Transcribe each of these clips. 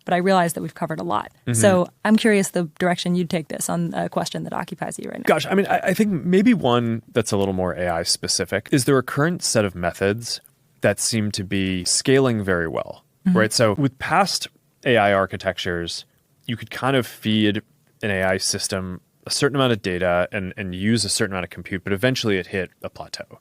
but I realize that we've covered a lot. So I'm curious the direction you'd take this on a question that occupies you right now. Gosh, I mean, I think maybe one that's a little more AI specific is there a current set of methods that seem to be scaling very well, right? So with past AI architectures, you could kind of feed an AI system a certain amount of data and use a certain amount of compute, but eventually it hit a plateau.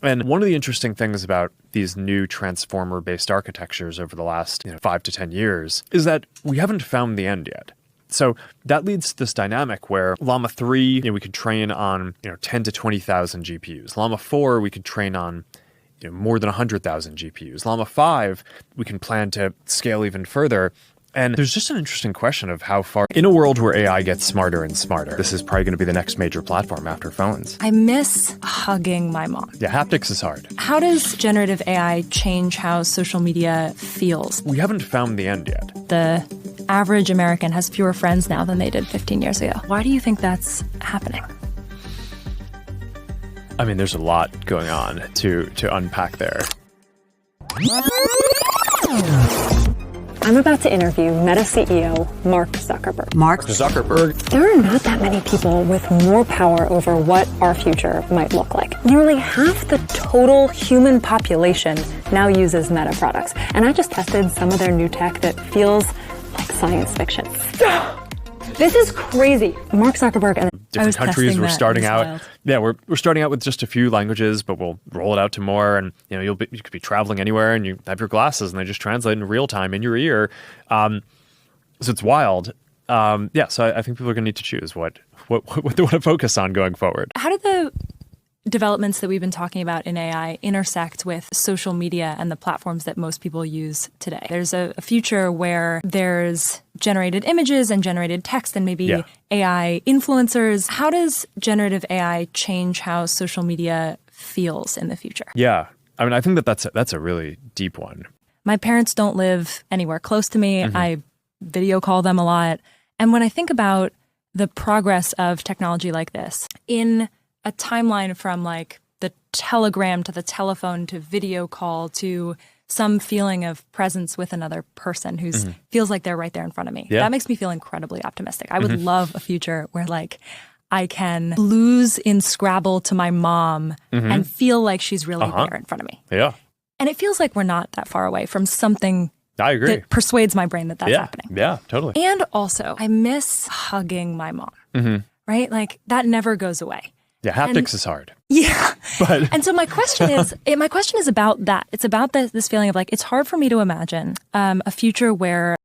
And one of the interesting things about these new transformer-based architectures over the last 5 to 10 years is that we haven't found the end yet. So that leads to this dynamic where Llama 3, we could train on 10 to 20,000 GPUs. Llama 4, we could train on more than 100,000 GPUs. Llama 5, we can plan to scale even further. And there's just an interesting question of how far, in a world where AI gets smarter and smarter, this is probably going to be the next major platform after phones. I miss hugging my mom. Yeah, haptics is hard. How does generative AI change how social media feels? We haven't found the end yet. The average American has fewer friends now than they did 15 years ago. Why do you think that's happening? I mean, there's a lot going on to unpack there. I'm about to interview Meta CEO Mark Zuckerberg. Mark Zuckerberg. There are not that many people with more power over what our future might look like. Nearly half the total human population now uses Meta products. And I just tested some of their new tech that feels like science fiction. This is crazy. Mark Zuckerberg and different countries, we're starting out. Yeah, we're starting out with just a few languages, but we'll roll it out to more. And you could be traveling anywhere, and you have your glasses, and they just translate in real time in your ear. So it's wild. So I think people are going to need to choose what they want to focus on going forward. How did the developments that we've been talking about in AI intersect with social media and the platforms that most people use today? There's a future where there's generated images and generated text and maybe AI influencers. How does generative AI change how social media feels in the future? Yeah. I mean, I think that's a really deep one. My parents don't live anywhere close to me. I video call them a lot. And when I think about the progress of technology like this, in a timeline from like the telegram to the telephone to video call to some feeling of presence with another person who feels like they're right there in front of me. That makes me feel incredibly optimistic. I would love a future where like I can lose in Scrabble to my mom and feel like she's really there in front of me. Yeah. And it feels like we're not that far away from something I agree. that persuades my brain that that's happening. Yeah, totally. And also, I miss hugging my mom, right? Like that never goes away. Yeah, haptics is hard. Yeah. And so my question is about that. It's about this feeling of like, it's hard for me to imagine a future where